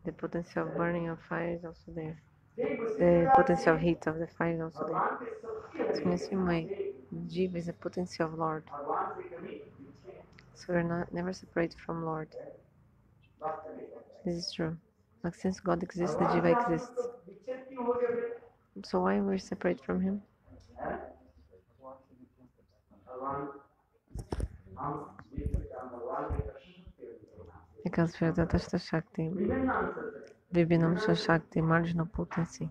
The potential burning of fire is also there. The potential heat of the fire is also there. So in the same way, Jiva is a potential of Lord. So we're never separated from Lord. This is true. Like since God exists, the Jiva exists. So why we're separate from Him? Because we are Tatashta Shakti, Vibhinamsha Shakti, marginal potency.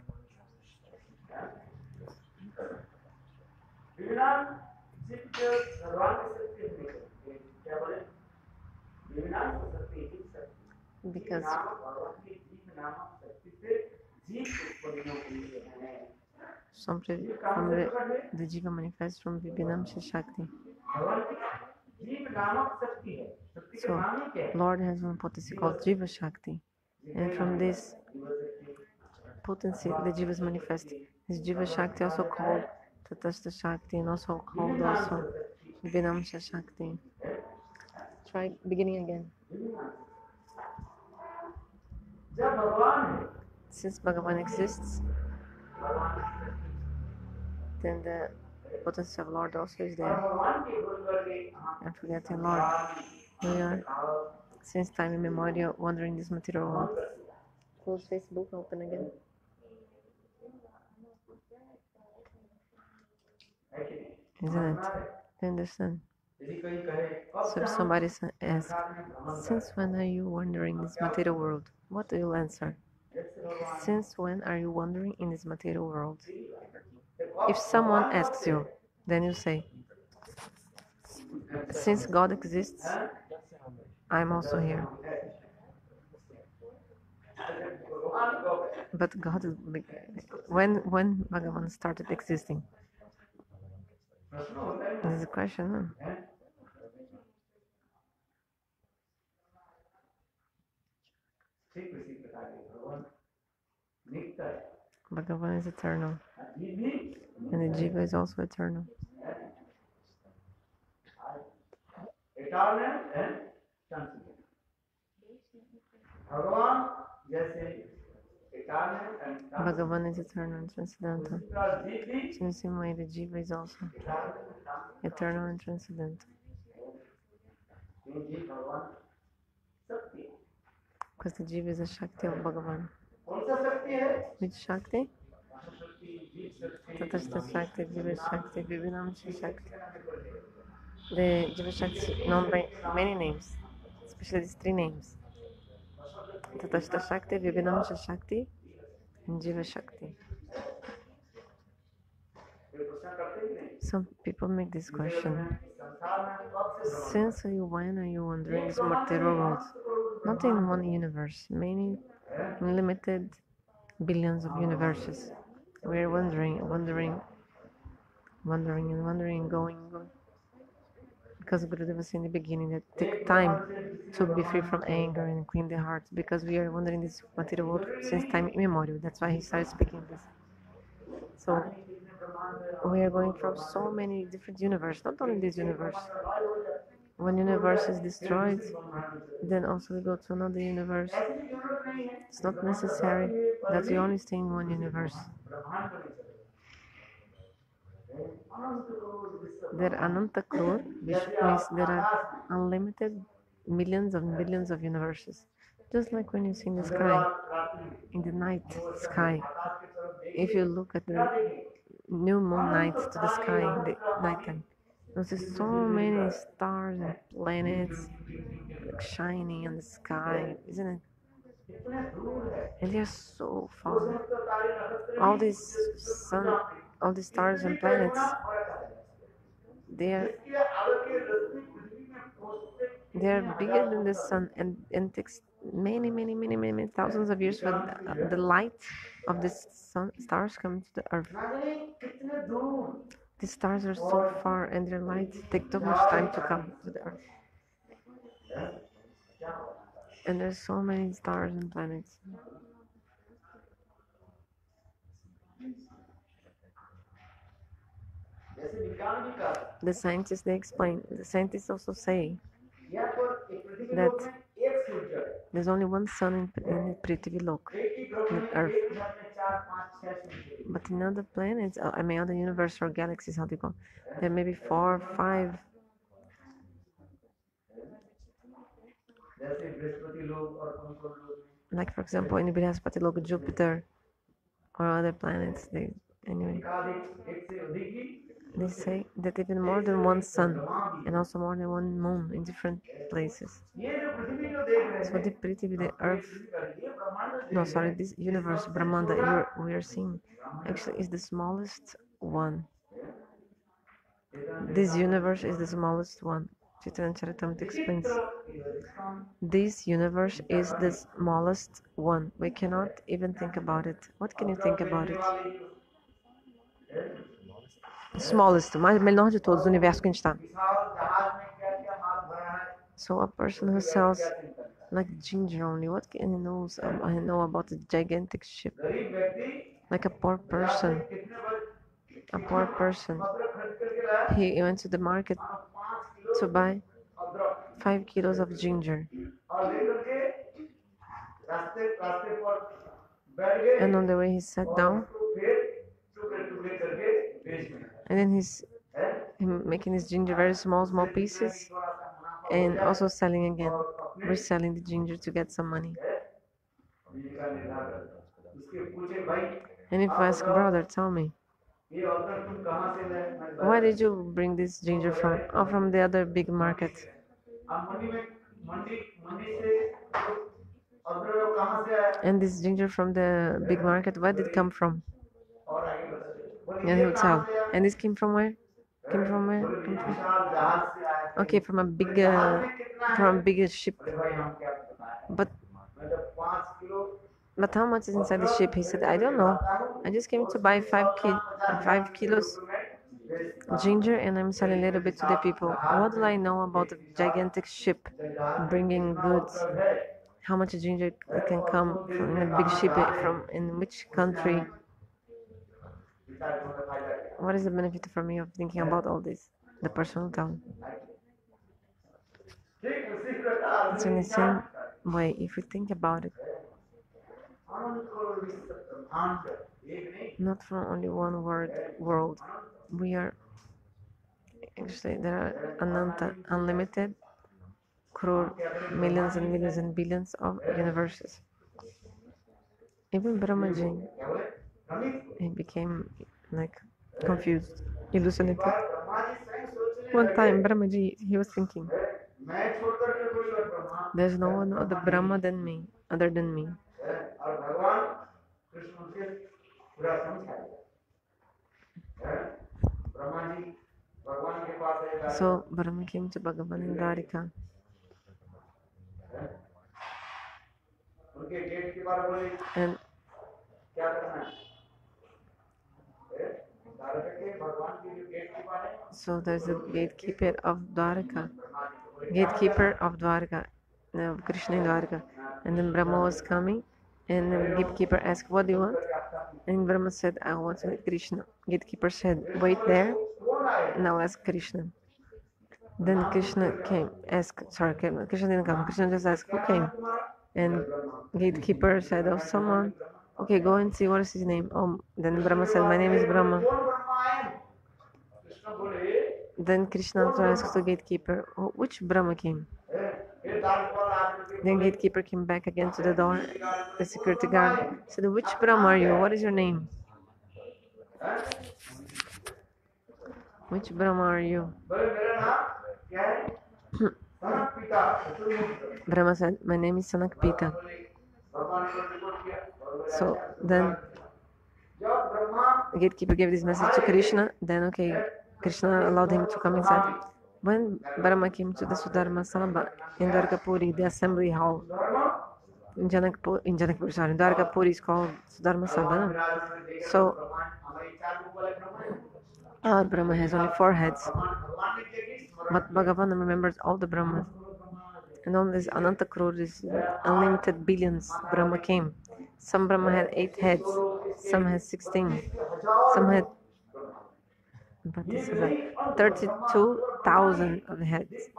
Because from the Jiva manifests from Vibhinamsha Shakti. So, Lord has one potency called Jiva Shakti, and from this potency, the Jivas manifest. This Jiva Shakti also called Tatastha Shakti, and also called Vibhinamsha Shakti. Try beginning again. Since Bhagavan exists, then the potency of Lord also is there. And forgetting Lord, we are, since time immemorial, wandering this material world. Close Facebook, open again. Isn't it? Do you understand? So if somebody asks, since when are you wandering this material world? What do you answer? Since when are you wandering in this material world? If someone asks you, then you say, since God exists, I'm also here. But God, when Bhagavan started existing? This is a question, no? Bhagavan is eternal, and the Jiva is also eternal. Bhagavan is eternal and transcendental. So in the same way, the Jiva is also eternal and transcendental. Because the Jiva is a Shakti of Bhagavan. Which Shakti? Tatastha Shakti, Jiva Shakti, Vibhinamsha Shakti. The Jiva Shakti is known by many names, especially these three names. Tatastha Shakti, Vibhinamsha Shakti, and Jiva Shakti. Some people make this question. Since when are you wandering this material world? Not in one universe, many unlimited billions of universes. We are wandering, going. Because Gurudeva was in the beginning that take time to be free from anger and clean the heart. Because we are wandering this material world since time immemorial. That's why he started speaking this. So we are going from so many different universes, not only this universe. When universe is destroyed, then also we go to another universe. It's not necessary that we only stay in one universe. There are Ananta Krur, which means there are unlimited millions of billions of universes. Just like when you see in the sky, in the night sky, if you look at the new moon night to the sky in the nighttime, there's so many stars and planets like shining in the sky, isn't it? And they're so far. All these all these stars and planets, they're bigger than the sun, and takes many thousands of years for the light of the stars come to the earth. The stars are so far, and their light take too much time to come to the earth. And there's so many stars and planets. The scientists, they explain. The scientists also say that There's only one sun in Prithvi Lok, in Earth. But in other planets, I mean other universe or galaxies, how do you go? There may be 4, 5. Like for example, in Brihaspati Lok, Jupiter, or other planets. Anyway, they say that even more than one sun and also more than one moon in different places. So the Prithvi, the Earth, no, sorry, this universe, Brahman, that we are seeing, actually is the smallest one. This universe is the smallest one. Chaitanya Charitamrita explains. This universe is the smallest one. We cannot even think about it. What can you think about it? Smallest, menor de todos, o universo que a gente está. So a person who sells like ginger only, what can he knows? I know about the gigantic ship. Like a poor person. A poor person. He went to the market to buy 5 kilos of ginger. And on the way he sat down. And then he's making his ginger very small pieces. And also selling again. Reselling the ginger to get some money. And if I ask, brother, tell me, why did you bring this ginger from? Oh, from the other big market. And this ginger from the big market, where did it come from? And he would tell. And this came from where? Came from where? Came from... Okay, from a bigger ship. But how much is inside the ship? He said, I don't know. I just came to buy 5 kilos ginger and I'm selling a little bit to the people. What do I know about a gigantic ship bringing goods? How much ginger can come from a big ship from in which country? What is the benefit for me of thinking about all this? The personal town. So in the same way, if we think about it, not from only one world, we are actually there are ananta, unlimited, crore, millions and millions and billions of universes. Even Brahmaji, he became like confused, hallucinated. One time, Brahmaji, he was thinking, there's no one other Brahma than me, other than me. So Brahma came to Bhagavan in Dwarika. And so there's a gatekeeper of Dwarika. Krishna in Dwarika. And then Brahma was coming, and the gatekeeper asked, what do you want? And Brahma said, I want to meet Krishna. Gatekeeper said, wait there, and I'll ask Krishna. Then Krishna came, Krishna didn't come. Krishna just asked, who came? And gatekeeper said, oh, someone. Okay, go and see what is his name. Then Brahma said, my name is Brahma. Then Krishna asked the gatekeeper, which Brahma came? Then gatekeeper came back again to the door. The security guard said, which Brahma are you? What is your name? Which Brahma are you? Brahma said, my name is Sanakpita. So then the gatekeeper gave this message to Krishna. Then Krishna allowed him to come inside. When Brahma came to the Sudharma Sabha in Dwarkapuri, the assembly hall in Dwarkapuri is called Sudharma Sabha. No? So our Brahma has only 4 heads, but Bhagavan remembers all the Brahmas. And on this Ananta Crores, unlimited billions, Brahma came. Some Brahma had 8 heads, some had 16, some had 32,000 of heads.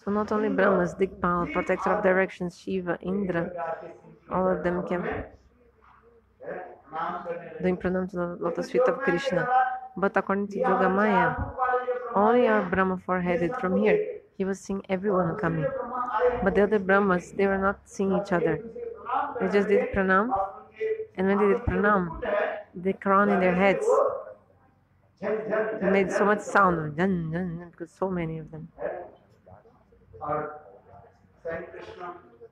So not only Brahmas, Dikpal, protector of directions, Shiva, Indra, all of them came doing pranam to the lotus feet of Krishna. But according to Yogamaya, only our Brahma foreheaded from here. He was seeing everyone coming. But the other Brahmas, they were not seeing each other. They just did pranam, and when they did pranam, the crown in their heads made so much sound, because so many of them.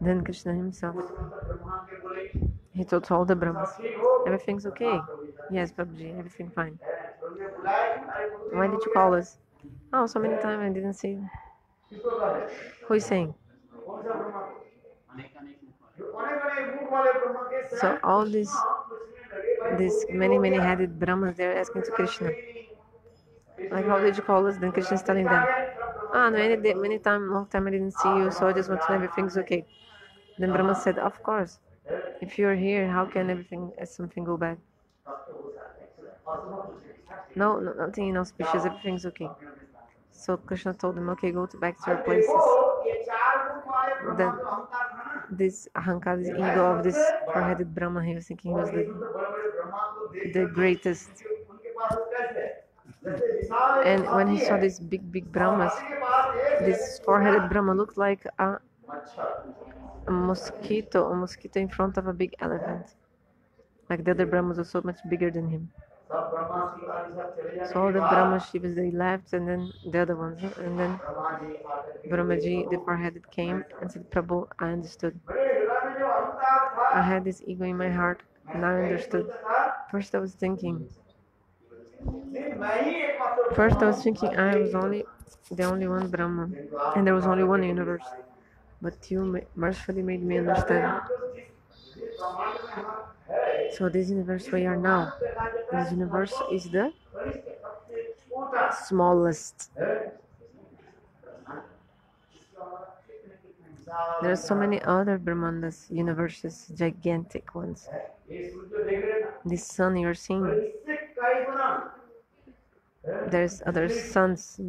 Then Krishna himself, he told all the Brahmas, everything's okay. Yes, Prabhuji, everything fine. Why did you call us? Oh, so many times I didn't see. Who is saying? So all these many headed Brahmas, they're asking to Krishna, like, how did you call us? Then Krishna is telling them, no, long time I didn't see you, so I just want to know everything's okay. Then Brahma said, of course, if you're here, how can something go bad? No, nothing inauspicious, everything's okay. So Krishna told him, okay, go back to your places. Then this ahankar, this ego of this four-headed Brahma, he was thinking he was the greatest. And when he saw these big Brahmas, this four-headed Brahma looked like a mosquito in front of a big elephant. Like the other Brahmas were so much bigger than him. So all the Brahma Shivas, they left, and then the other ones, and then Brahmaji, the four-headed, came and said, Prabhu, I understood. I had this ego in my heart, and I understood. First I was thinking I was the only one Brahma, and there was only one universe. But you mercifully made me understand. So this universe we are now, this universe is the smallest. There are so many other Brahmandas, universes, gigantic ones. This sun you're seeing, there's other suns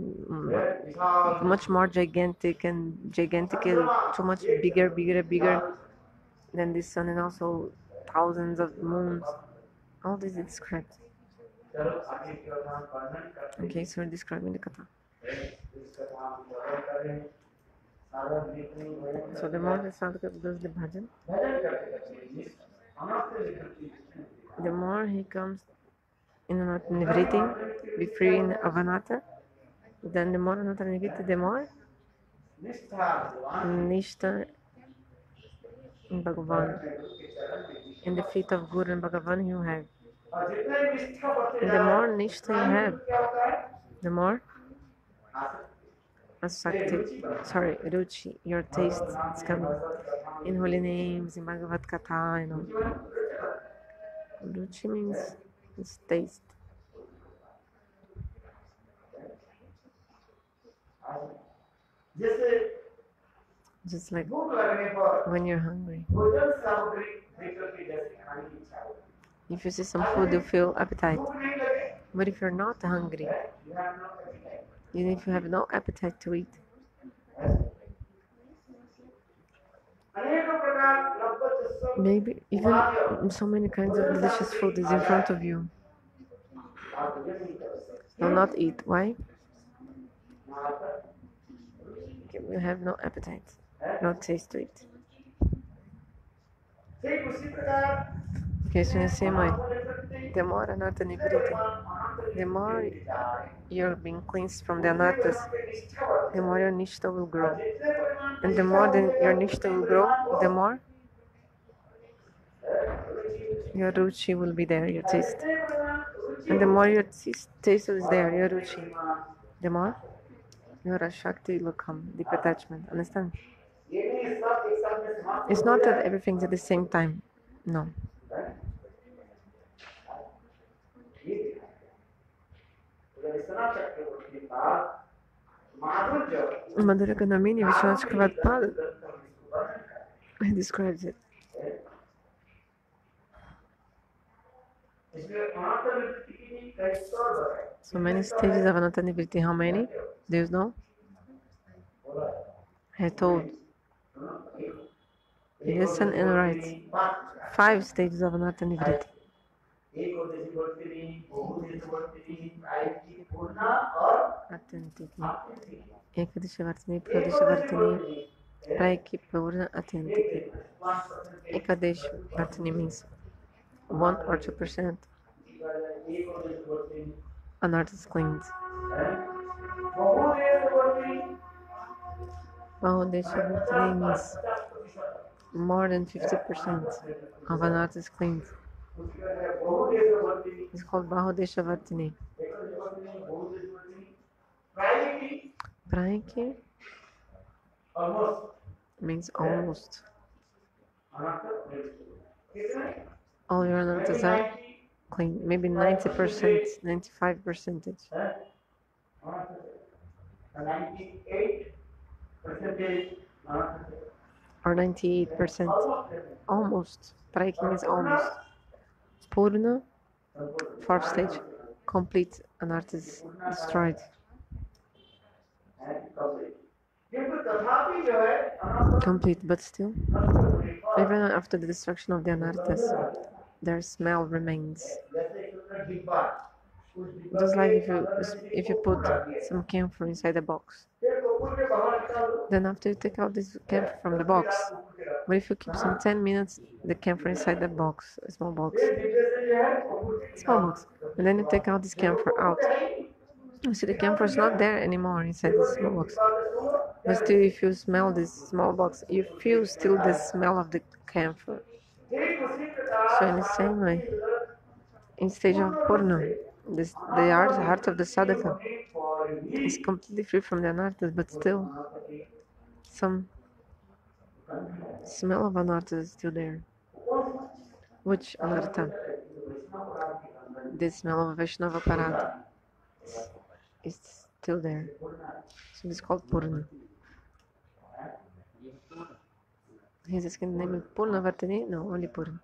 much more gigantic too much bigger than this sun, and also thousands of moons. All this is described. Okay, so we're describing the katha. So the more the sadhaka does the bhajan, the more he comes in Nivriti, be free in Avanata. Then the more Anata Nivriti, the more Nishta in Bhagavan. In the feet of Guru and Bhagavan you have. And the more Nishta you have, the more Ruchi, your taste is coming. In holy names, in Bhagavad Katha, Ruchi means it's taste. Just like when you're hungry. If you see some food, you feel appetite. But if you're not hungry, even if you have no appetite to eat, maybe even so many kinds of delicious food is in front of you, do not eat. Why? You have no appetite, no taste to it. Okay, so in the same way, the more Anata Nivriti, the more you're being cleansed from the Anatas, the more your Nishta will grow. And the more your Nishta will grow, the more your Ruchi will be there, your taste. And the more your taste is there, your Ruchi, the more your Ashakti will come, deep attachment. Understand? It's not that everything's at the same time. No. Madhura Kanamini Vishwanath Chakravarti describes it. So many stages of Anata Nivriti. How many? Do you know? I told, listen and write. 5 stages of anartha nivriti. Authentically. Ekadishavartini, Pradeshavartini, Praiki Purna authentically. Ekadeshavartini means 1 or 2%. Anartha is cleaned. Bahudeshavartini means more than 50% of anartha is cleaned. It's called Bahudeshavartini. Praiki means almost. All your anarthas are clean. Maybe 90%, 95%. Or 98%. Almost. Praiki means almost. Purna, 4th stage. Complete anartha is destroyed. Complete, but still, even after the destruction of the anarthas, their smell remains. Just like if you put some camphor inside a box, then after you take out this camphor from the box, but if you keep some 10 minutes the camphor inside the box, a small box, and then you take out this camphor out, you see the camphor is not there anymore inside this small box. But still, if you smell this small box, you feel still the smell of the camphor. So in the same way, in stage of Purna, the heart of the sadhaka is completely free from the anarthas, but still some smell of anartha is still there. Which anartha? The smell of Vaishnava Parada is still there. So it's called Purna. He's asking the name Purna Vartani? No, only Purna.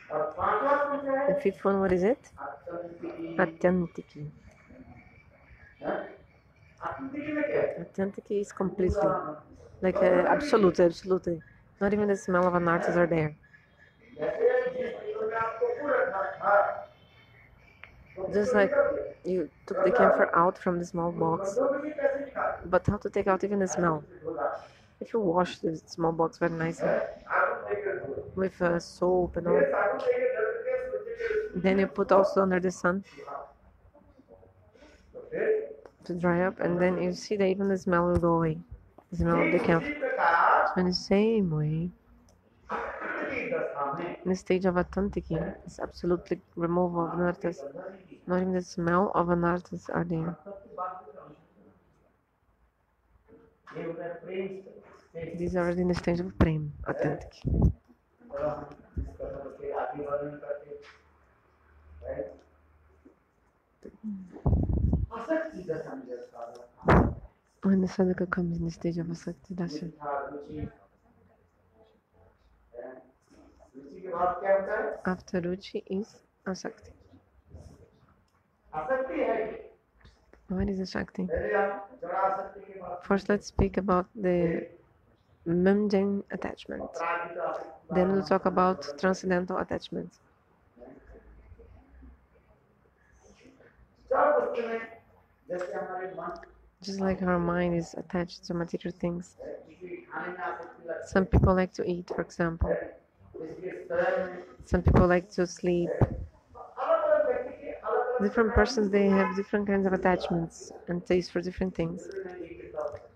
The 5th one, what is it? Atyantiki. Atyantiki is completely, like absolutely. Not even the smell of anarthas are there. Just like you took the camphor out from the small box, but how to take out even the smell? If you wash the small box very nicely with soap and all, then you put also under the sun to dry up, and then you see that even the smell will go away. The smell of the camphor. So in the same way, in the stage of Atantiki, it's absolutely removal of anarthas. Not even the smell of anarthas are there. These are in the stage of Prem, Atantiki. When the sadhaka comes in the stage of Asakti Dasha, after Ruchi is Asakti. What is Asakti? First, let's speak about the mundane attachment. Then we'll talk about transcendental attachment. Just like our mind is attached to material things. Some people like to eat, for example. Some people like to sleep. Different persons, they have different kinds of attachments and taste for different things.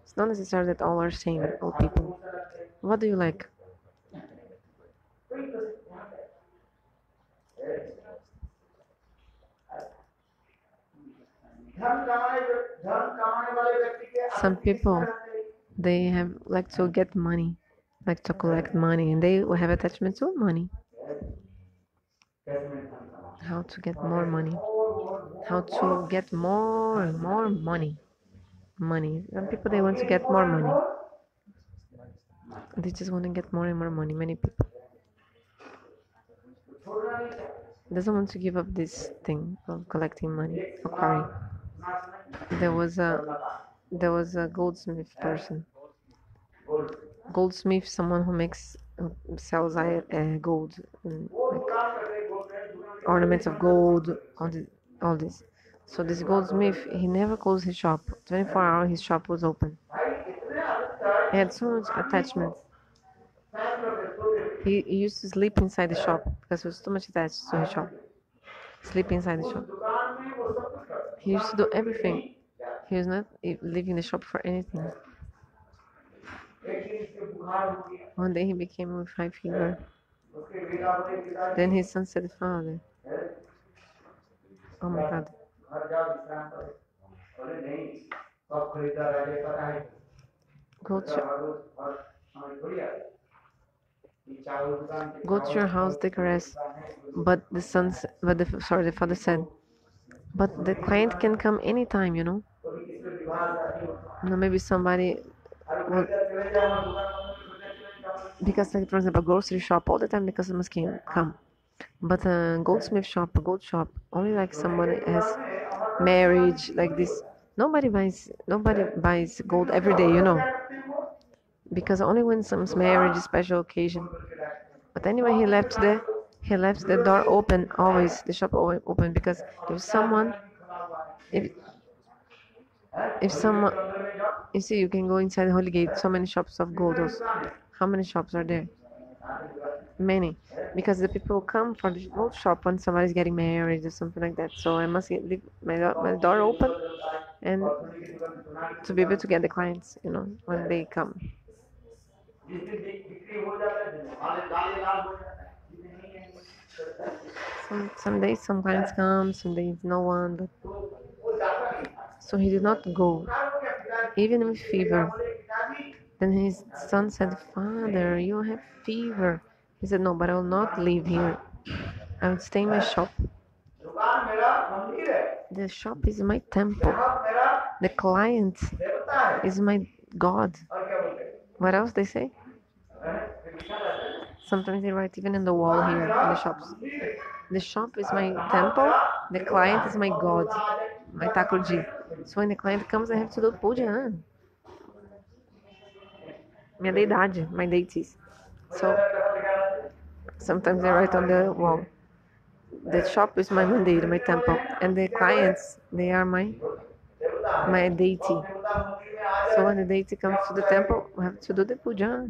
It's not necessary that all are same, all people. What do you like? Some people, they have like to get money, like to collect money, and they have attachment to money. How to get more money? How to get more and more money? Money. Some people, they want to get more money. They just want to get more and more money. Many people doesn't want to give up this thing of collecting money, acquiring. there was a goldsmith person. Goldsmith, someone who sells gold, like ornaments of gold, all this. So this goldsmith, he never closed his shop. 24 hours, his shop was open. He had so much attachment. He used to sleep inside the shop because he was too much attached to his shop. Sleep inside the shop. He used to do everything. He was not leaving the shop for anything. One day he became with high fever. Then his son said, "Father, oh my God, go to your house, take a rest." But the father said, "But the client can come anytime, you know. Maybe somebody will, because, like, for example, a grocery shop, all the time the customers can come. But a goldsmith shop, a gold shop, only like somebody has marriage like this. Nobody buys gold every day, you know, because only when some's marriage, special occasion. But anyway, he left the door open always, the shop always open, because if someone, if if someone, you see, you can go inside the Holy Gate. So many shops of gold. Also. How many shops are there? Many, because the people come for the gold shop when somebody's getting married or something like that. So I must leave my door open, and to be able to get the clients, you know, when they come. Some days some clients come, some days no one. But so he did not go, even with fever. Then his son said, "Father, you have fever." He said, "No, but I will not leave here. I will stay in my shop. The shop is my temple. The client is my God." What else they say? Sometimes they write even in the wall here in the shops. The shop is my temple. The client is my God, my Thakurji. So when the client comes, I have to do puja. Minha deidade, my deities. So sometimes I write on the wall, the shop is my mandir, my temple, and the clients, they are my deity. So when the deity comes to the temple, we have to do the puja.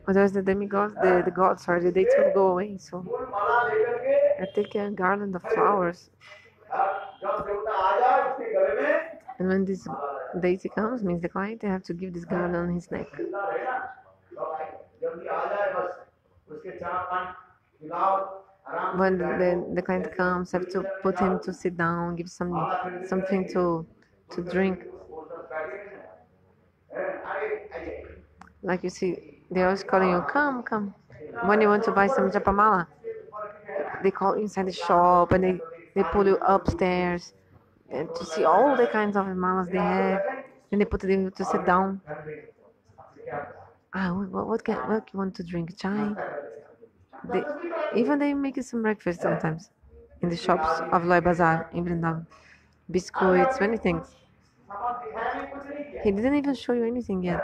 Otherwise the demigods, the gods, sorry, the deity will go away. So I take a garland of flowers. And when this deity comes, means the client, I have to give this garland on his neck. When the client comes, I have to put him to sit down, give something to drink. Like you see, they're always calling you, "Come, come." When you want to buy some japamala, they call you inside the shop, and they pull you upstairs and to see all the kinds of malas they have. And they put you to sit down. What you want to drink? Chai? Even they make you some breakfast sometimes in the shops of Loy Bazaar in Vrindavan. Biscuits, many things. He didn't even show you anything yet.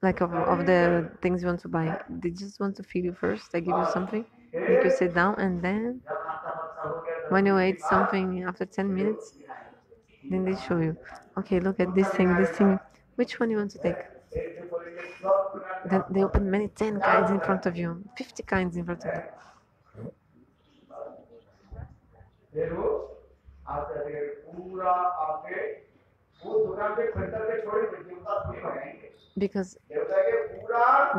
Like of the things you want to buy. They just want to feed you first. They give you something, make you sit down, and then when you ate something after 10 minutes, then they show you, okay, look at this thing, which one you want to take? Then they open 10 kinds in front of you, 50 kinds in front of you. Because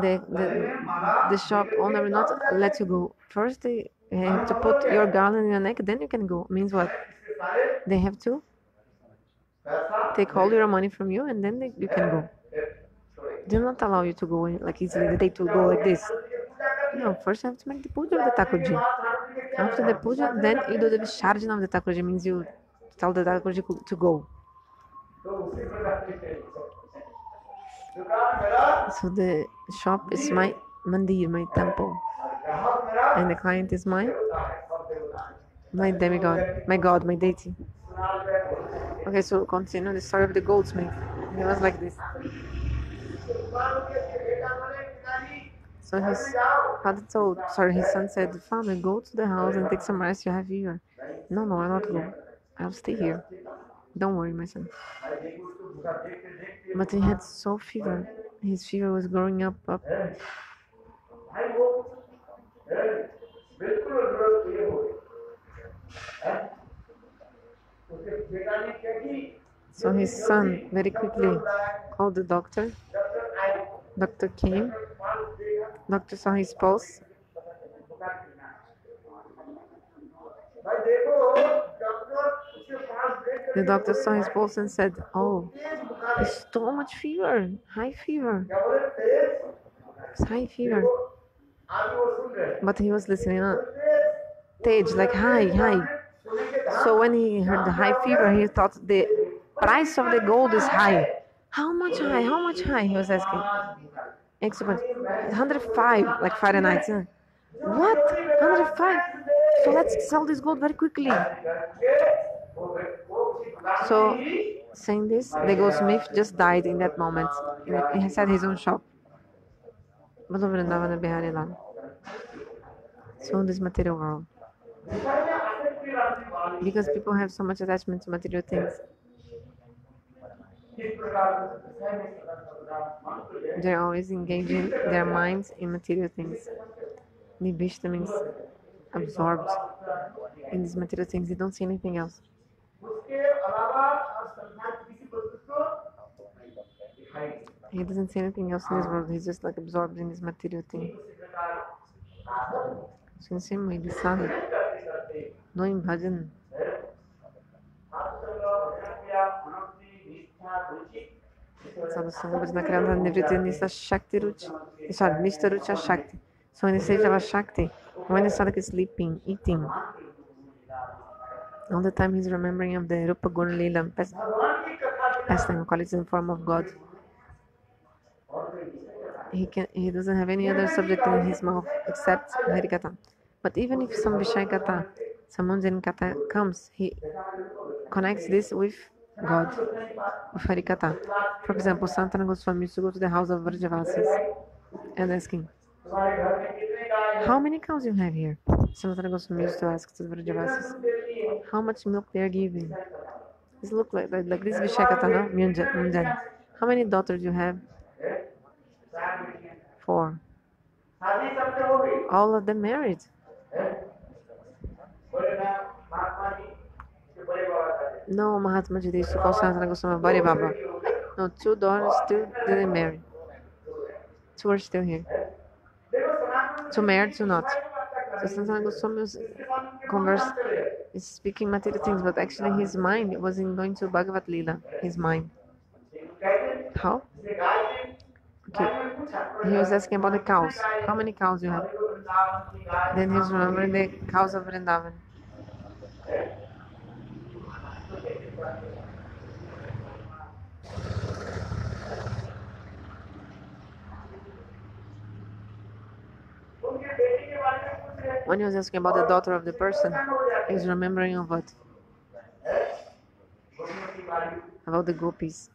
the shop owner will not let you go. First they have to put your garland in your neck, then you can go. Means what? They have to take all your money from you, and then you can go. They do not allow you to go like easily. The date will go like this. No, first you have to make the puja of the Thakurji. After the puja, then you do the Visharjana of the Thakurji, means you tell the Thakurji to go. So the shop is my mandir, my temple, and the client is my my demigod, my god, my deity. Okay, so continue the story of the goldsmith. He was like this. So his son said, Father, go to the house and take some rest, you have fever. No, I'll not go. I'll stay here. Don't worry, my son. But he had so fever. His fever was growing up. So his son very quickly called the doctor. Doctor came. Doctor saw his pulse. The doctor saw his pulse and said, oh, it's so much fever, high fever. It's high fever. But he was listening, stage, like high. So when he heard the high fever, he thought the price of the gold is high. How much high? How much high? He was asking. Excellent. 105, like Fahrenheit. Huh? What? 105? So let's sell this gold very quickly. So, saying this, the goldsmith just died in that moment. He had his own shop. So this material world. Because people have so much attachment to material things. They're always engaging their minds in material things. Nibishta means absorbed in these material things. They don't see anything else. He doesn't see anything else in this world. He's just like absorbed in this material thing. So in the same way, the sadhu, knowing bhajan, sadhu bhajana karana nivriti nista shakti ruchi. Sorry, nista ruchi shakti. So in the stage of shakti, when the sadhaka is sleeping, eating, all the time he's remembering of the Rupa Guna Lila pastime, call it in the form of God. He doesn't have any other subject in his mouth except Harikatha. But even if some Vishayakatha, some mundane Katha comes, he connects this with God, with Harikatha. For example, Santana Goswami used to go to the house of Vrajavasis and asking, how many cows you have here? Santana Goswami used to ask to the Vrajavasis, how much milk they are giving. This look like this Vishayakatha, no? Mundane. How many daughters you have? 4. All of them married. No, Mahatma Ji used to call Sanatana Goswami Bari Baba. No, 2 daughters still didn't marry. 2 are still here. 2 married, 2 not. So Sanatana Goswami is speaking material things, but actually his mind wasn't going to Bhagavat Lila. His mind. How? Okay. He was asking about the cows. How many cows you have? Then he's remembering the cows of Vrindavan. When he was asking about the daughter of the person, he was remembering of what? About the gopis.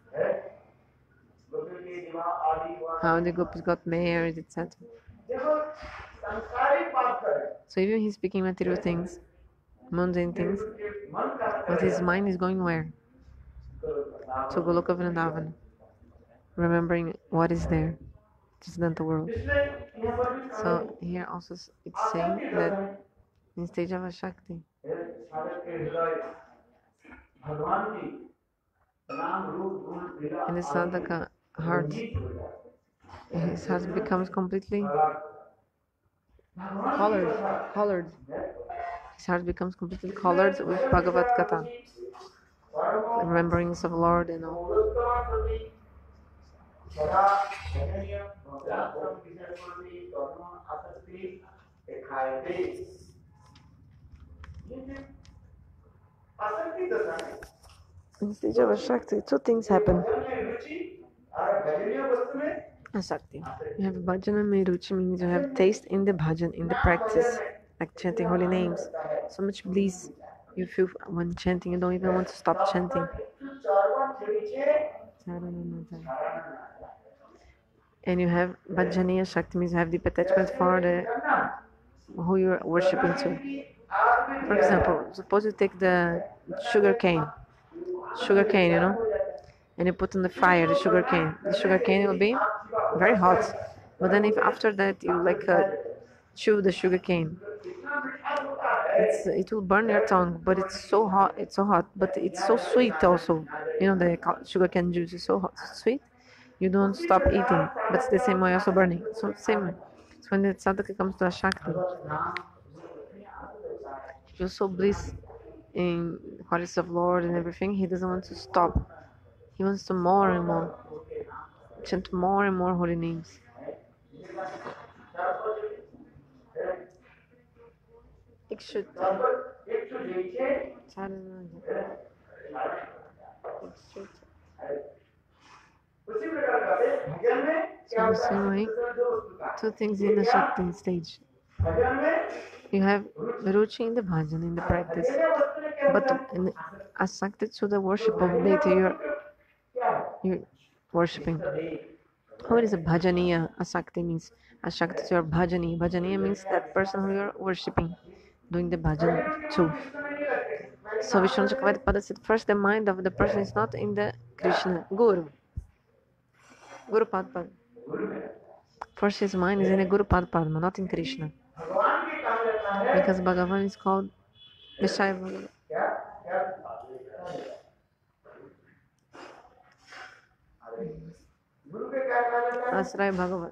How the gopis got married, etc. So even he's speaking material things, mundane things, but his mind is going where? To Goloka Vrindavan, remembering what is there, Siddhanta world. So here also it's saying that in stage of Shakti, in the sadhaka heart, his heart becomes completely colored. His heart becomes completely colored with Bhagavad Gita, the remembrance of Lord and all. In the stage of Shakti, 2 things happen. Asakti. You have bhajana me ruchi, means you have taste in the bhajan, in the practice. like chanting holy names. So much bliss you feel when chanting, you don't even want to stop chanting. And you have Bhajaniya Shakti, means you have deep attachment for the who you're worshipping to. For example, suppose you take the sugar cane, you know, and you put on the fire the sugar cane will be very hot. But then if after that you like chew the sugar cane, it will burn your tongue, but it's so hot, but it's so sweet also. You know, the sugar cane juice is so hot, so sweet, you don't stop eating, but it's the same way also burning. So same way. So when the sadhaka comes to a Shakti, he feels so bliss in qualities of Lord and everything, he doesn't want to stop. He wants to more and more, chant more and more holy names. So the same way, two things in the Shakti stage. You have Ruchi in the bhajan, in the practice, but in asakti to the worship of deity you're worshipping. What is a bhajaniya? Asakti means asakti to your bhajani. Bhajaniya means that person who you're worshipping, doing the bhajan too. So Vishnu Chakravarti said, first the mind of the person is not in the Krishna, Guru. Guru Padma. First his mind is in the Guru Padma, not in Krishna. Because Bhagavan is called Vishaya Bhagavan. Asray Bhagavan.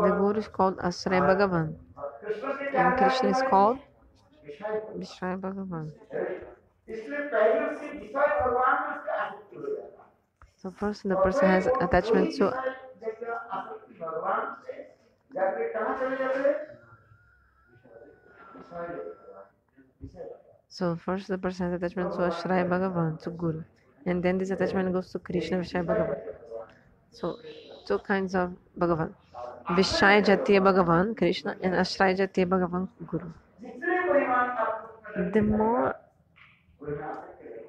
The Guru is called Asray Bhagavan. And Krishna is called Vishaya Bhagavan. So first the person has attachment to attachment to Ashraya Bhagavan, to Guru. And then this attachment goes to Krishna Vishaya Bhagavan. So two kinds of Bhagavan. Vishaya Jatiya Bhagavan, Krishna, and Ashraya Jatiya Bhagavan, Guru. The more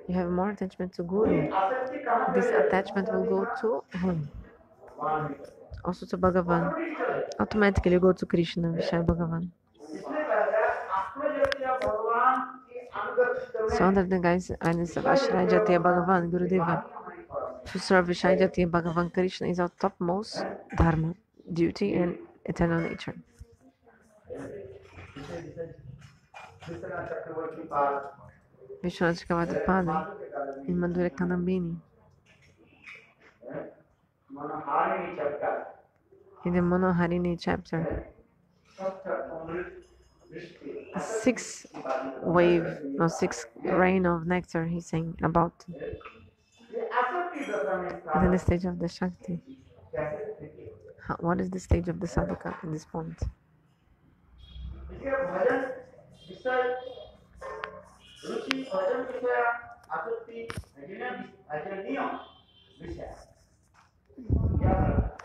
you have more attachment to Guru, this attachment will go to whom? Also to Bhagavan. Automatically you go to Krishna, Vishaya Bhagavan. So under the guidance of Ashraya Jatiya Bhagavan, Gurudeva, to serve Vishaya Jatiya Bhagavan, Krishna is our topmost dharma, duty and eternal nature. Vishwanath Chakravarti Pada in Madhura Kanambini, in the Manoharini chapter, sixth rain of nectar he's saying about. And then the stage of the Shakti. What is the stage of the sadhaka at this point?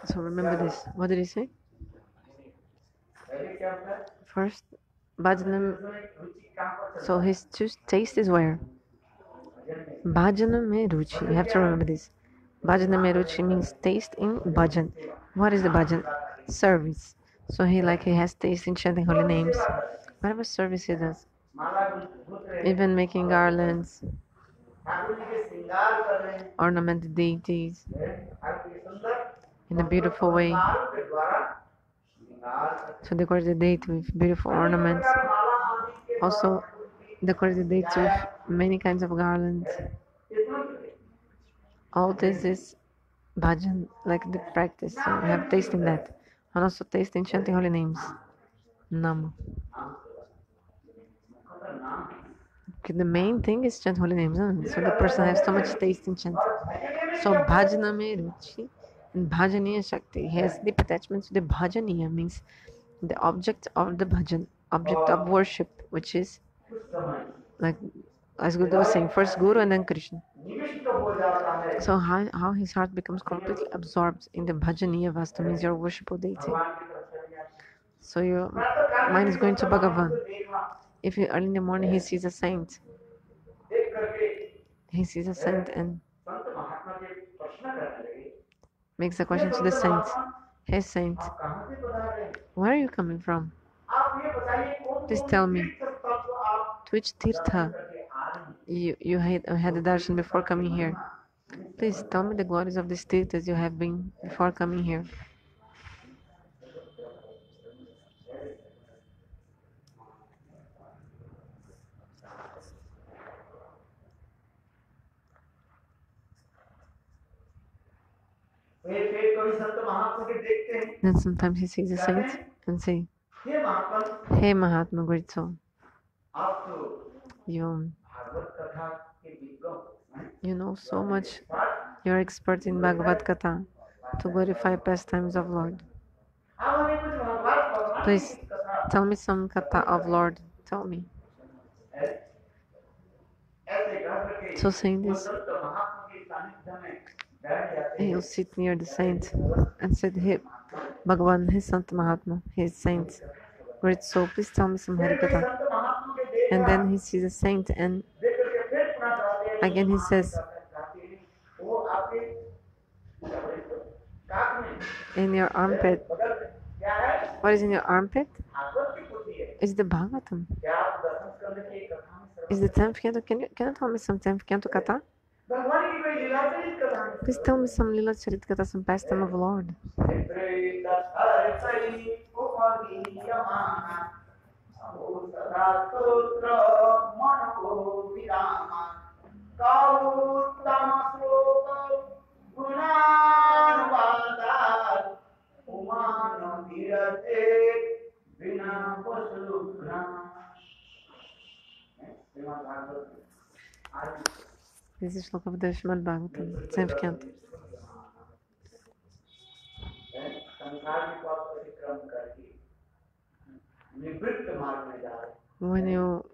So remember this. What did he say? First, Bhajana. So his taste is where? Bhajana me ruchi. You have to remember this. Bhajana me ruchi means taste in bhajan. What is the bhajan? Service. So he has taste in chanting holy names. Whatever service he does. Even making garlands, ornamented deities in a beautiful way. So decorate the deity with beautiful ornaments. Also decorate the deity with many kinds of garlands. All this is bhajan, like the practice. So we have taste in that. And also taste in chanting holy names. Nama. Okay, the main thing is chant holy names. So the person has so much taste in chanting. So bhajana me ruchi and bhajaniya shakti. He has deep attachment to the bhajaniya, means the object of the bhajan, object of worship, which is like as Guru was saying, first Guru and then Krishna. So how his heart becomes completely absorbed in the bhajaniya vasta, means your worshipful deity. So your mind is going to Bhagavan. If early in the morning he sees a saint, and makes a question to the saint. Hey saint, where are you coming from? Please tell me, to which tirtha you had the darshan before coming here? Please tell me the glories of these tirthas you have been before coming here. Then sometimes he sees a saint and say, Hey Mahatma, great soul, you know so much. You're expert in Bhagavad Katha to glorify pastimes of Lord. Please tell me some Katha of Lord. Tell me. So saying this, he'll sit near the saint and said, Hey Bhagavan, hey Sant Mahatma, hey saint, great soul, please tell me some Harikatha. And then he sees a saint and again he says, in your armpit. What is in your armpit? Is the Bhagavatam. Is the 10th canto. Can you tell me some 10th canto Katha? Please tell me some Lila Charit Katha, some pastime of Lord. This is Shloka of the Srimad Bhagavatam, 10th canto. When you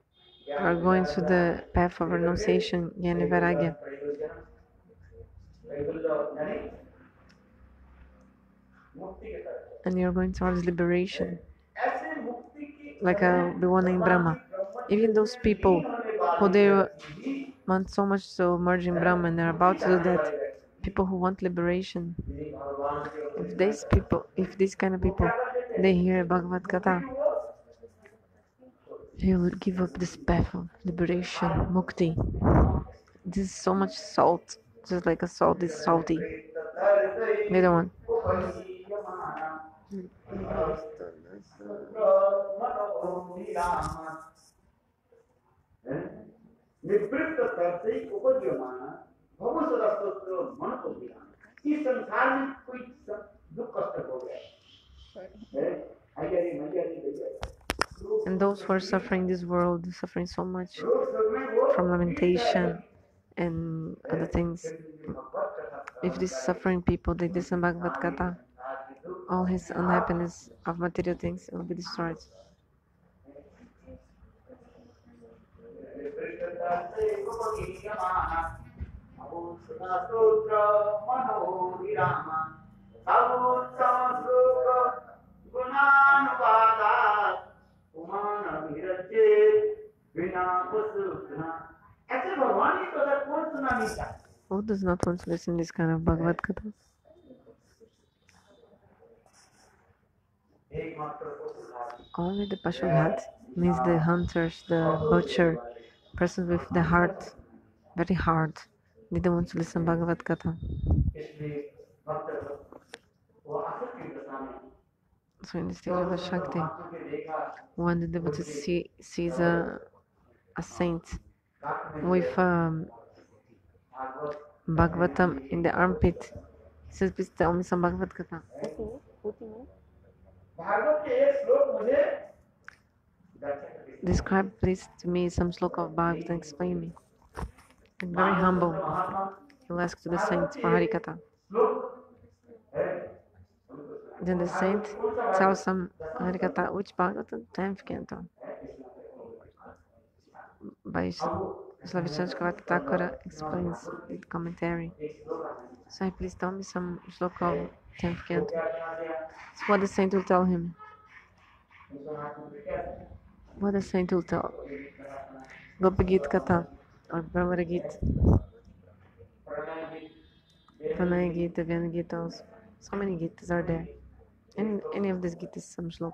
are going to the path of renunciation, Jnana Vairagya, and you're going towards liberation, like a Bhivana in Brahma. Even those people who they want so much to merge in Brahma and they're about to do that, people who want liberation, if these kind of people, they hear Bhagavad Gita, they will give up this path of liberation, mukti. This is so much salt, just like a salt is salty. The other one. And those who are suffering this world, suffering so much from lamentation and other things, if these suffering people, they listen Bhagavad Gita, all his unhappiness of material things will be destroyed. Who does not want to listen to this kind of Bhagavad Gita? Only the Pashughat means the hunters, the butcher, persons with the heart very hard. They don't want to listen to Bhagavad Gita. So in the stage of the Shakti, when the devotee sees a saint with Bhagavatam in the armpit, he says, please tell me some Bhagavad Gita. Describe please to me some sloka of Bhagavatam, explain me. And very humble, he'll ask to the saint for Harikatha. Then the saint tells some Harikatha, which Bhagavatam? 10th canto. By Slavichanskavata Thakura explains the commentary. So please tell me some sloka of 10th canto. That's what the saint will tell him. What a saint will tell. Gopi Git Katha or Brahmara Git, Pranaya Gita, Vyana Gita also. So many Gitas are there. And any of these Gitas, some shlok.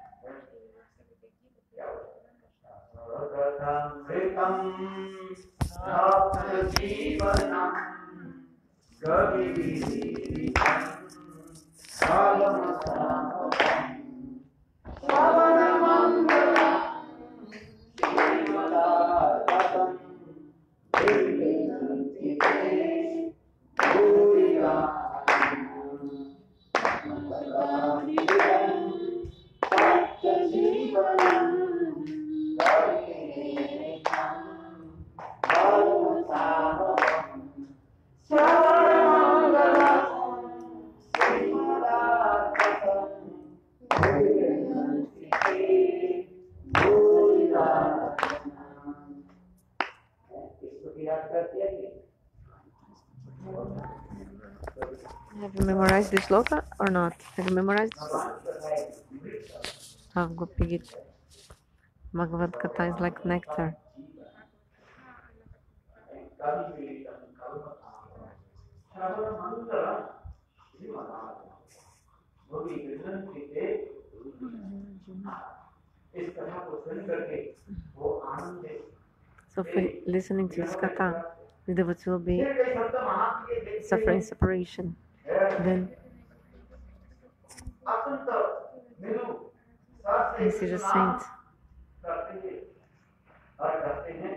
Have you memorized this shloka or not? Have you memorized how Gopi Gita? Bhagavad Gita is like nectar. So listening to this katha, the devotee will be suffering separation. Then he sees a saint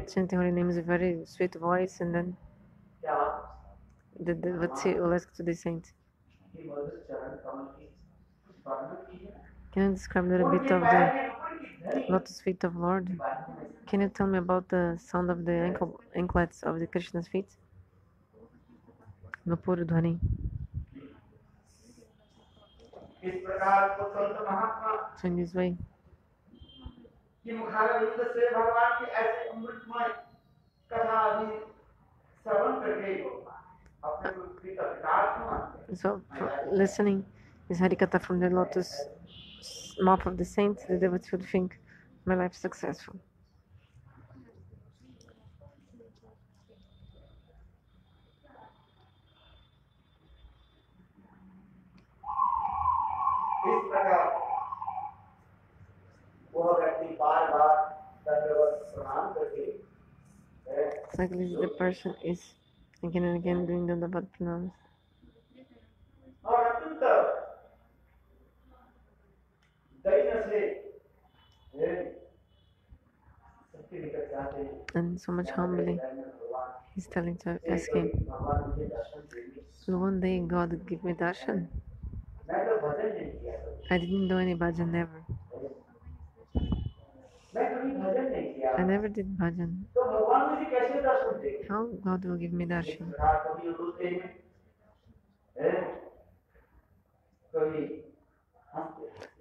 chanting holy names, a very sweet voice, and then the devotee will ask to the saint, can you describe a little bit of the lotus feet of Lord? Can you tell me about the sound of the anklets of the Krishna's feet? Nupur Dhwani. So in this way, so listening is Harikatha from the lotus mouth of the saint, the devotee would think, my life is successful. It's like the person is again and again doing the Dandavat pranams. And so much humbly, he's telling to ask him, will one day God give me darshan? I didn't do any bhajan, never. I never did bhajan. How God will give me darshan?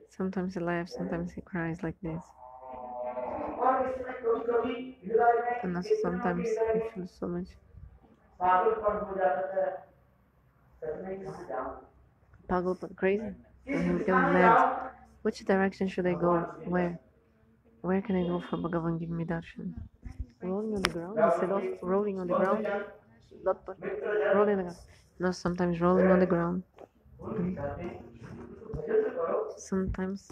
Sometimes he laughs, sometimes he cries like this. And also sometimes he feels so much pagal, crazy, and he becomes mad. Which direction should I go? Where? Where can I go for Bhagavan give me darshan? Rolling on the ground? He said, oh, rolling on the ground? Rolling on the ground. No, sometimes rolling on the ground. And sometimes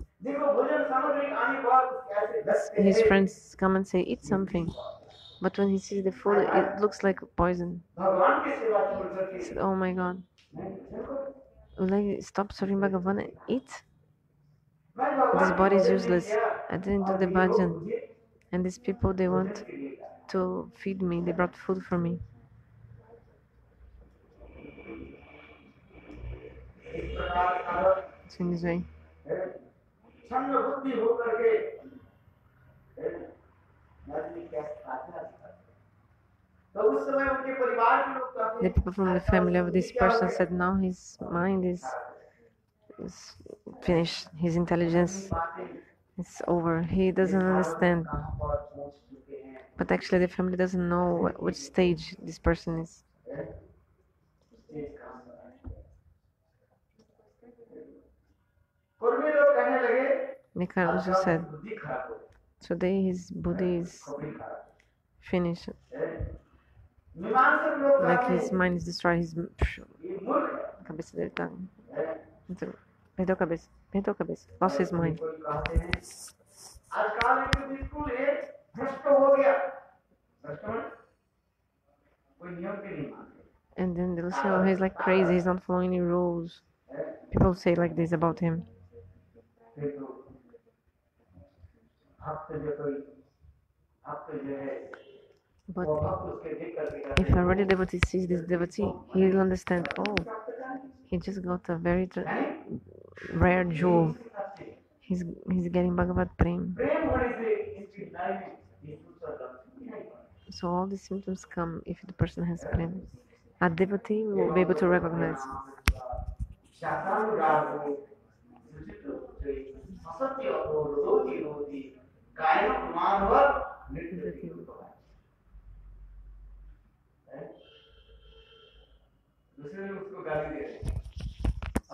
his friends come and say, eat something. But when he sees the food, it looks like poison. He said, oh my God. Will I stop serving Bhagavan and eat? This body is useless. I didn't do the bhajan. And these people, they want to feed me. They brought food for me. So in this way, the people from the family of this person said, now his mind is finished. His intelligence is over. He doesn't understand. But actually the family doesn't know which stage this person is. Mikhail also said, today his buddhi is finished. Like his mind is destroyed, his cabeça dele tá. Perdeu a cabeça, perdeu a cabeça, lost his mind. And then they'll say, oh, he's like crazy, he's not following any rules. People say like this about him. But if a really devotee sees this devotee, he will understand, oh, he just got a very rare jewel. He's getting Bhagavad Prem. So all the symptoms come if the person has Prem. A devotee will be able to recognize.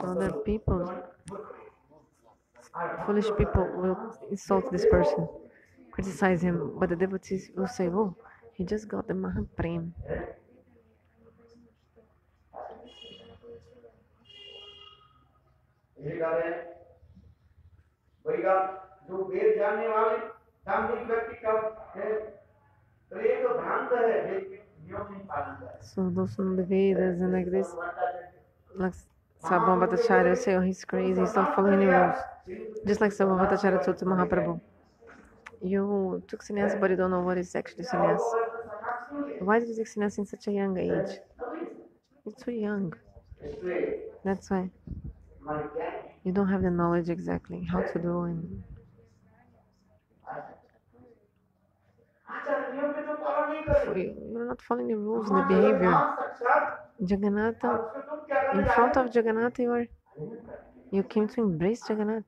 So the people, foolish people, will insult this person, criticize him, but the devotees will say, oh, he just got the Mahaprem. So those from the Vedas and like this, like Sabam Bhattacharya say, oh, he's crazy, he's not following any rules. Just like Sabam Bhattacharya told to Mahaprabhu, you took sannyas but you don't know what is actually sannyas. Why did you take sannyas in such a young age? It's too young. That's why. You don't have the knowledge exactly how to do and you're not following the rules and the behavior. Jagannatha, in front of Jagannatha, you came to embrace Jagannath.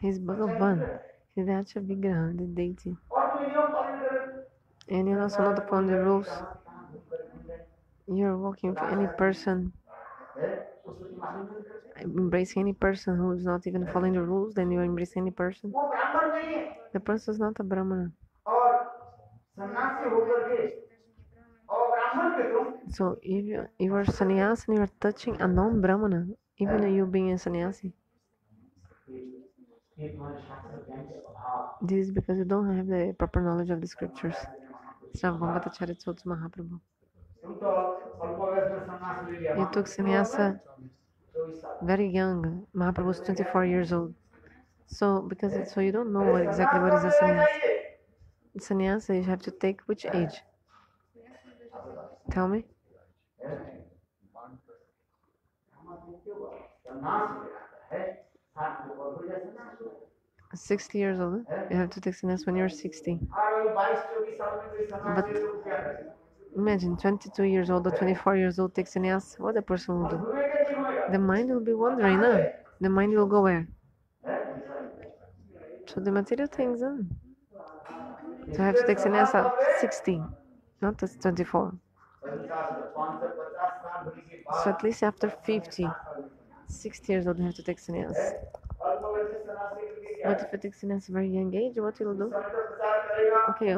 He's Bhagavan. He's the actual Vigraha, the deity. And you're also not following the rules. You're walking for any person, embracing any person who is not even following the rules, then you embrace any person. The person is not a Brahmana. So if you are sannyasi and you are touching a non-Brahmana, even you being a sannyasi, this is because you don't have the proper knowledge of the scriptures. Sravana Bhattacharya told to Mahaprabhu. You took sannyasa very young. Mahaprabhu was 24 years old. So you don't know exactly what is a sannyasa. Sannyasa you have to take which age? Tell me. 60 years old. You have to take sannyas when you're 60. But imagine 22 years old or 24 years old takes sannyas. What the person will do? The mind will be wandering, no? The mind will go where? To the material things, huh? So I have to take sannyas at 60, not at 24. So at least after 50, 60 years old, you have to take sannyas. But if you take sannyas at a very young age, what will you do? Okay,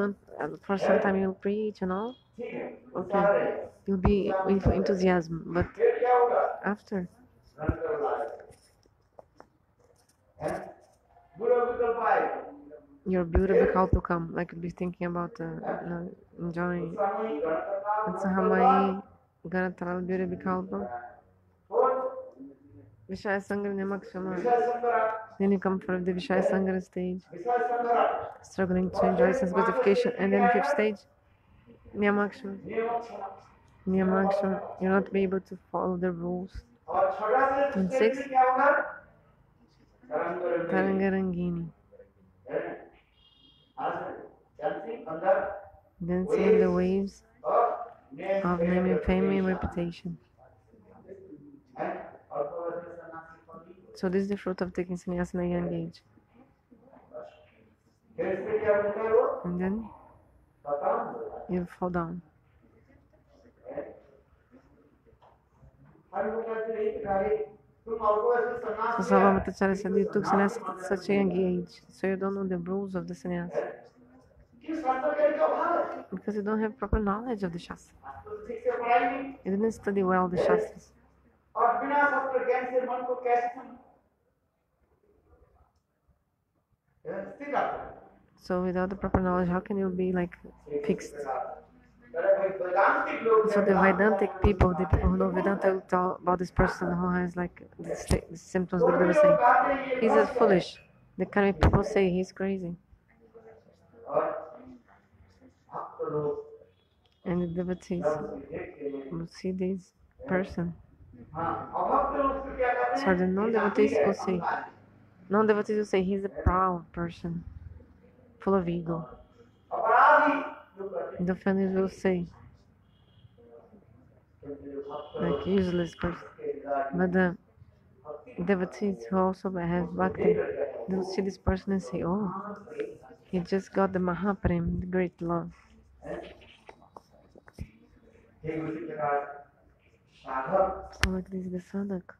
for some time you'll preach and all. Okay, you'll be with enthusiasm, but after, your beauty will come, like you'll be thinking about enjoying. And so how Ganatal beauty Vikalpa? Vishaya Sangha Namakshama. Then you come for the Vishaya Sangha stage, struggling to enjoy sense gratification, and then fifth stage, Nyamakshama. Nyamakshama, you're not be able to follow the rules. And sixth, Tarangarangini. Dancing in the waves of name and fame and reputation. So this is the fruit of taking sannyas in a young age. And then you fall down. So Sarvamata said, you took sannyas at such a young age, so you don't know the rules of the sannyas. Because you don't have proper knowledge of the Shastra. You didn't study well the Shastras. So without the proper knowledge, how can you be like fixed? So the Vedantic people, the people who know Vedanta, will tell about this person who has like the symptoms Gurudev was saying. He's as foolish. The kind of people say he's crazy. And the devotees will see this person. So the non-devotees will say he's a proud person, full of ego. The offenders will say like useless person. But the devotees who also have bhakti, they will see this person and say, oh, he just got the Mahaprem, the great love. So like this is the sadhak.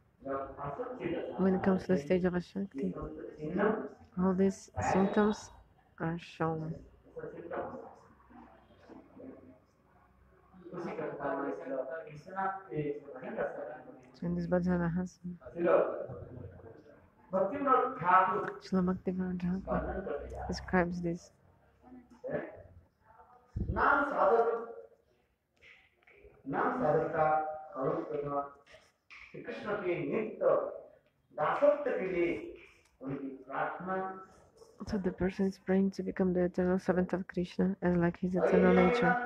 When it comes to the stage of Ashakti, all these symptoms are shown. So in this Bhajana-rahasya, Srila Bhaktivinoda Thakur describes this. So the person is praying to become the eternal servant of Krishna as like his eternal nature.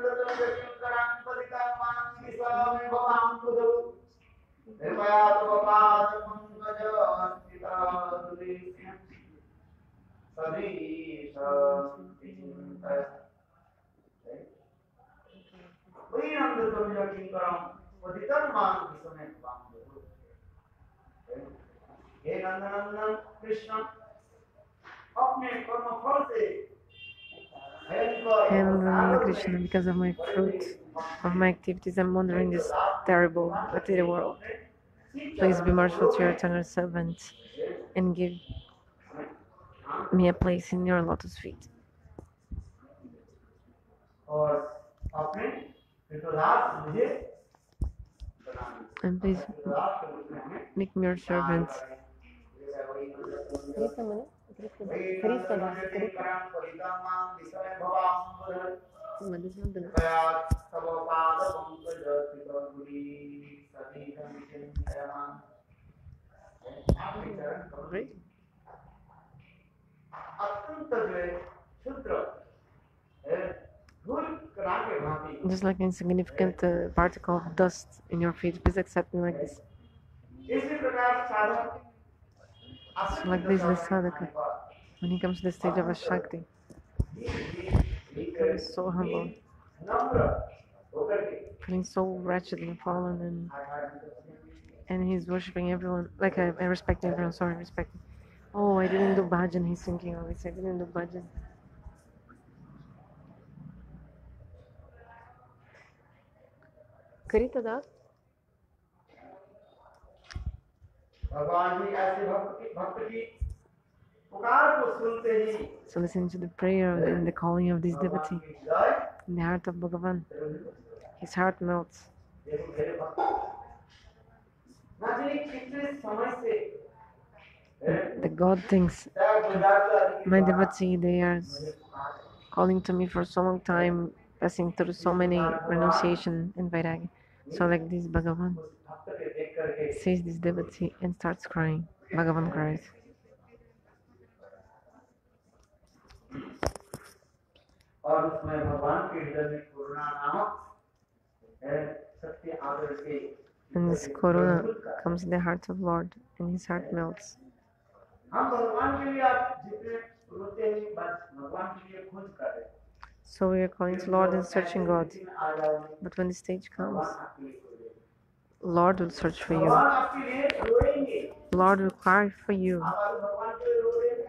And Krishna, because of my fruit, of my activities, I'm wandering this terrible material world. Please be merciful to your eternal servant and give me a place in your lotus feet. And please make me your servant. Right? Just like an insignificant particle of dust in your feet, please accept me like this. So like this, the sadhaka, when he comes to the stage of Ashakti, he becomes so humble, feeling so wretched and fallen, and he's worshipping everyone, like I respect everyone, sorry, respecting. Oh, I didn't do bhajan, he's thinking always, I didn't do bhajan. Karita da? So listen to the prayer and the calling of this devotee in the heart of Bhagavan. His heart melts. The God thinks, my devotee, they are calling to me for so long time, passing through so many renunciation and vairagya. So like this, Bhagavan sees this devotee and starts crying. Bhagavan cries. And this Karuna comes in the heart of Lord, and his heart melts. So we are calling to Lord and searching God. But when the stage comes, Lord will search for you. Lord will cry for you.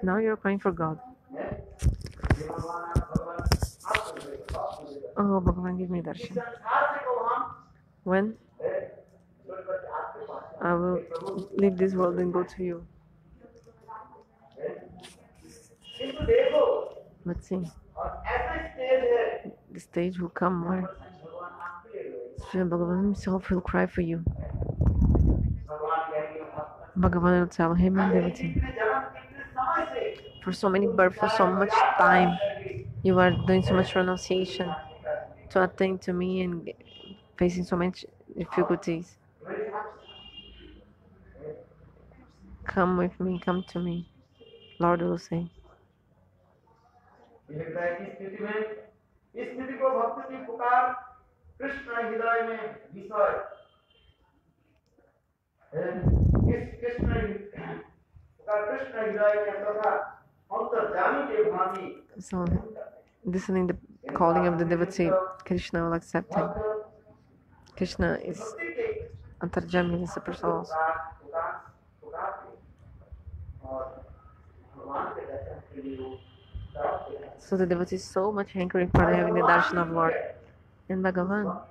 Now you're crying for God. Oh, Bhagavan, give me darshan. When? I will leave this world and go to you. Let's see. The stage will come where Sri Bhagavan himself will cry for you. Bhagavan will tell him and devotee, for so many births, for so much time, you are doing so much renunciation to attain to me and facing so much difficulties. Come with me, come to me, Lord will say. So, listening the calling of the devotee, Krishna will accept him. Krishna is Antarjami, the super souls. So the devotee is so much hankering for having the darshan of Lord. And Bhagavan,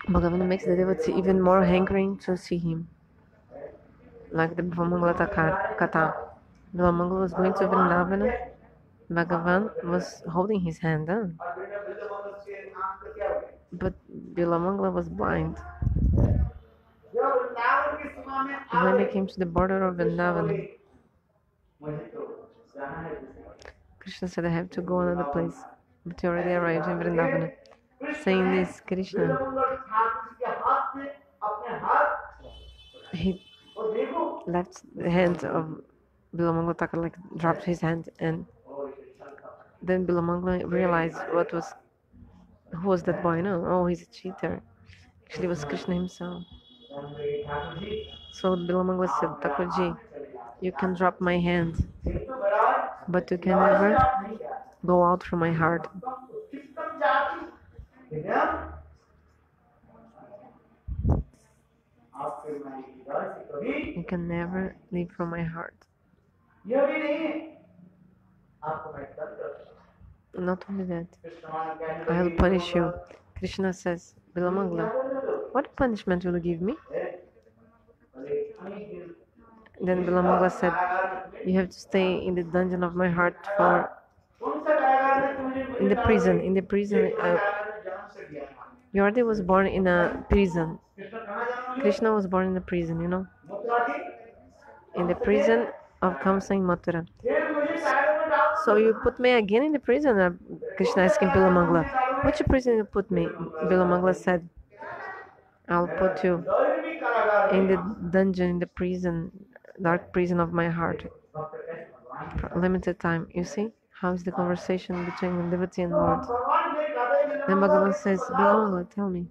Bhagavan makes the devotee even more hankering to see him. Like the Bhavamangala Katha. Bhavamangala was going to Vrindavana. Bhagavan was holding his hand down. But Bilamangala was blind. When they came to the border of Vrindavan, Krishna said, I have to go another place. But he already arrived in Vrindavana. Saying this, Krishna, he left the hand of Bilamangala Thakur, like dropped his hand, and then Bilamangala realized who was that boy? No, oh, he's a cheater. Actually, it was Krishna himself. So Bilamangala said, Thakurji, you can drop my hand, but you can never go out from my heart. You can never leave from my heart. Not only that, I will punish you. Krishna says, Bilamangala, what punishment will you give me? Then Bilamangala said, you have to stay in the dungeon of my heart in the prison. Yordi was born in a prison. Krishna was born in a prison, you know. In the prison of Kamsa in Mathura. So you put me again in the prison? Krishna asking Bilamangala, which prison you put me? Bilamangala said, I'll put you in the dungeon, in the prison, dark prison of my heart. For a limited time. You see? How is the conversation between the devotee and Lord? Then Bhagavan says, Bilamangala, tell me,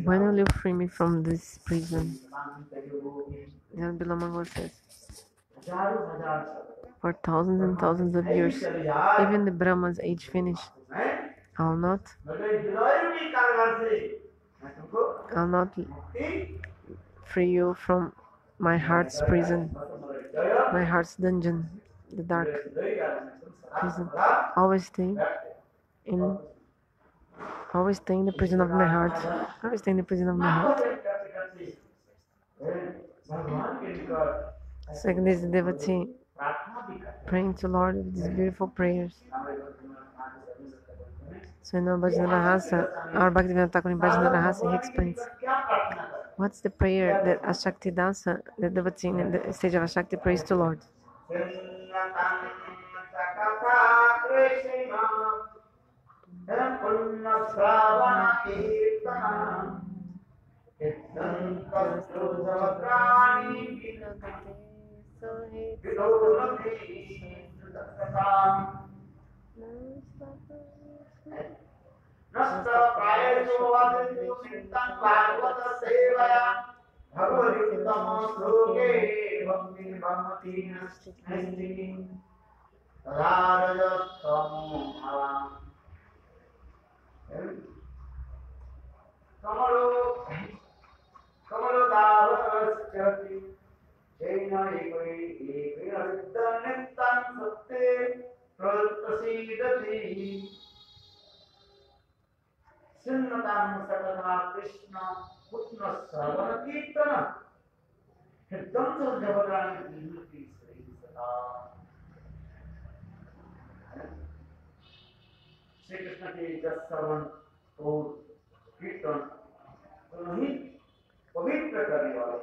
when will you free me from this prison? Then Bilamangala says, for thousands and thousands of years, even the Brahma's age finished, I'll not free you from my heart's prison, my heart's dungeon, the dark prison. Always stay in the prison of my heart. Always stay in the prison of my heart. Second is the devotee praying to Lord with these beautiful prayers. So in Bhajana-rahasya, our Bhaktivinoda Thakur in Bhajana-rahasya, he explains what's the prayer that Ashakti Dasa, the devotee in the stage of Ashakti, prays to Lord.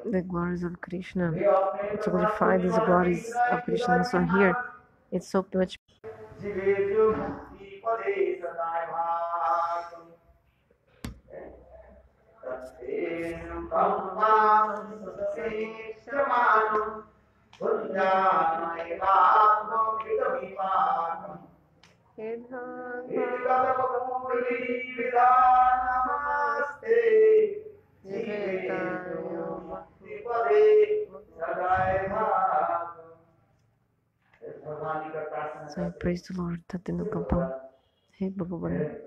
The glories of Krishna, to glorify these glories of Krishna. So here, it's so much. So I praise the Lord that in the compound. Hey Bhagavan.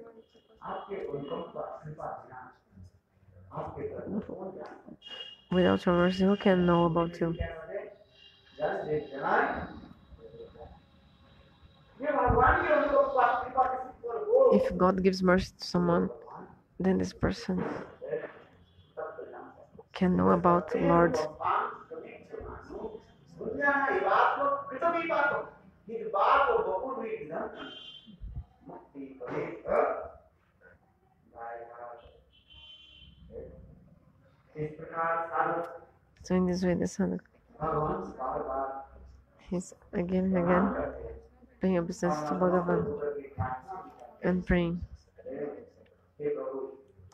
Without your mercy, who can know about you? If God gives mercy to someone, then this person can know about the Lord. So in this way, the sadhaka, he's again and again paying obeisance to Bhagavan and praying,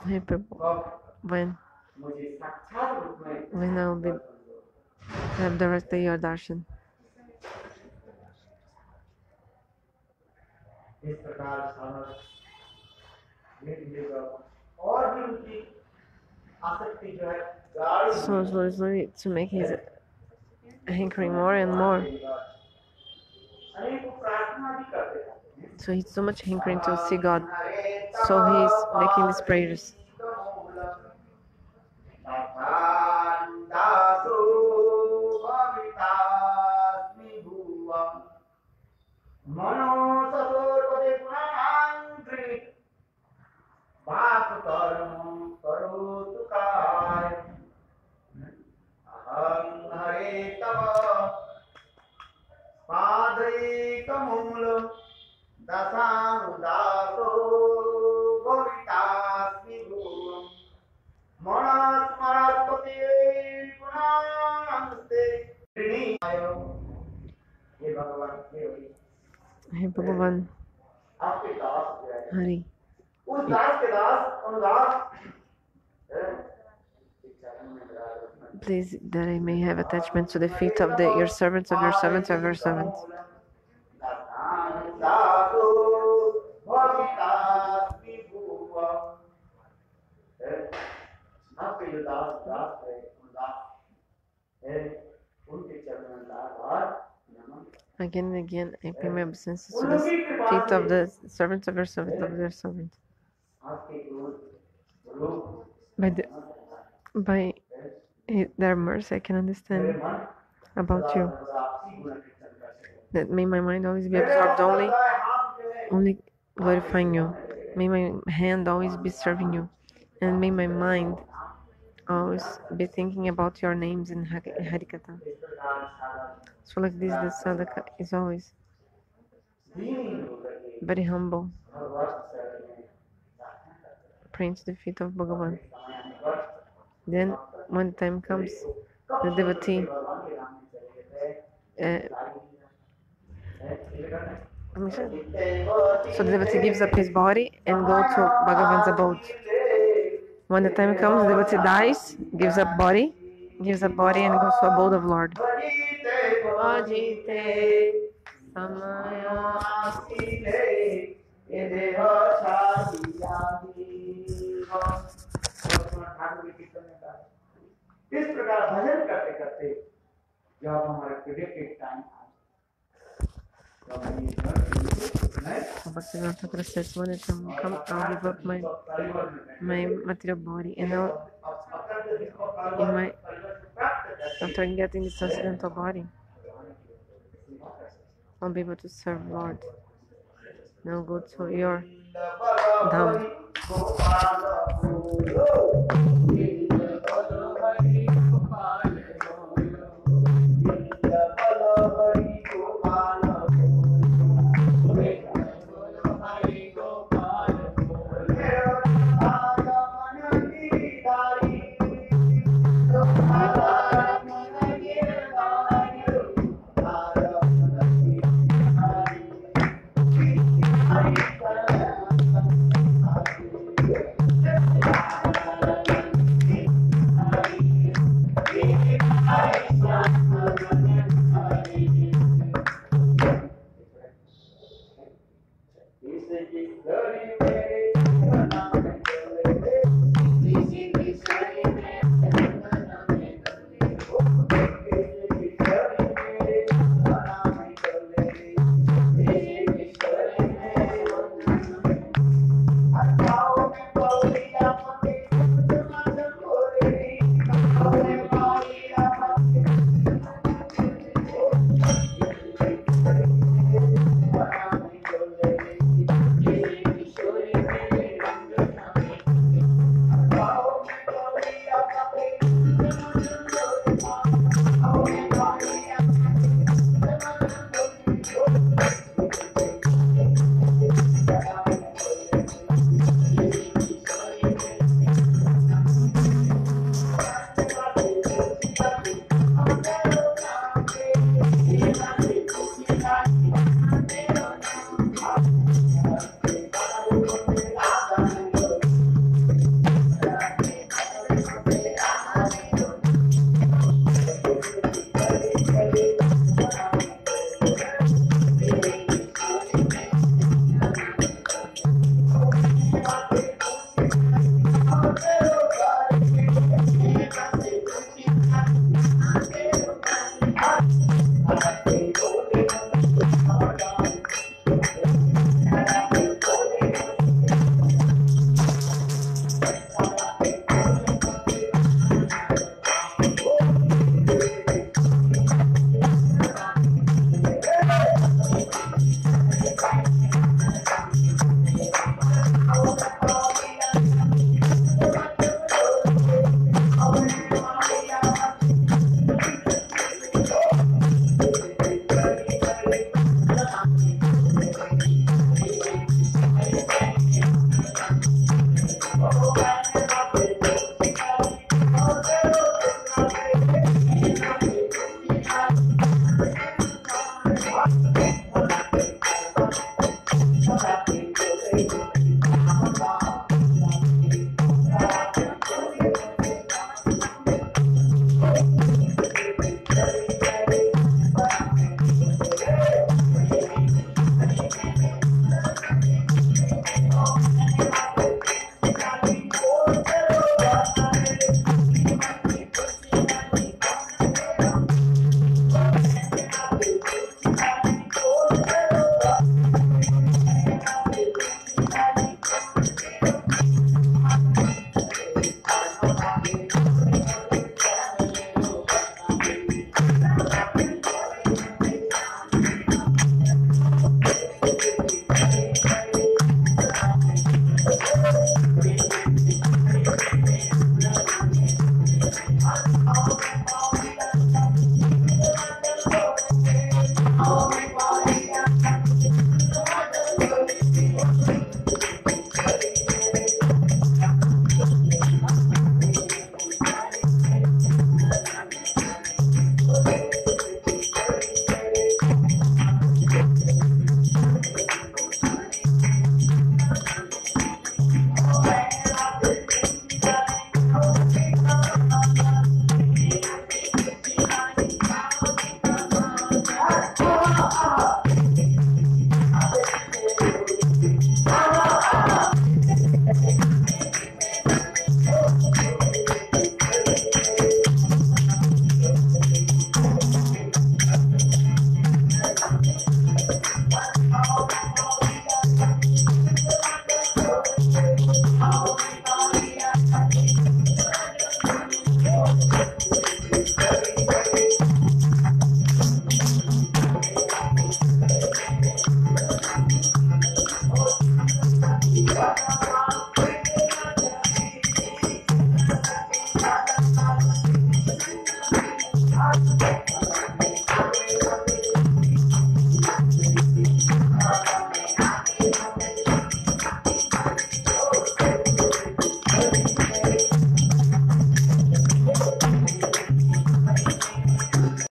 Hey Prabhu, when I will be have directly your darshan. So slowly to make his hankering more and more. So he's so much hankering to see God. So he's making these prayers. Hey Bhagavan, Hari. Please, that I may have attachment to the feet of your servants, of your servants, of your servants. Again and again, I pay my obeisances to the feet of the servants of your servants, of their servants. By their mercy, I can understand about you. That may my mind always be absorbed only glorifying you. May my hand always be serving you, and may my mind always be thinking about your names in Harikatha. So like this, the sadhaka is always very humble, praying to the feet of Bhagavan. Then, when the time comes, the devotee so the devotee gives up his body and goes to Bhagavan's abode. When the time comes, the devotee dies, gives up body and goes to abode of Lord. इस प्रकार भजन करते करते जब हमारे predicted time Mathura says, when it comes, I'll give up my material body, and after getting this transcendental body, I'll be able to serve Lord. Now go to your dham. Is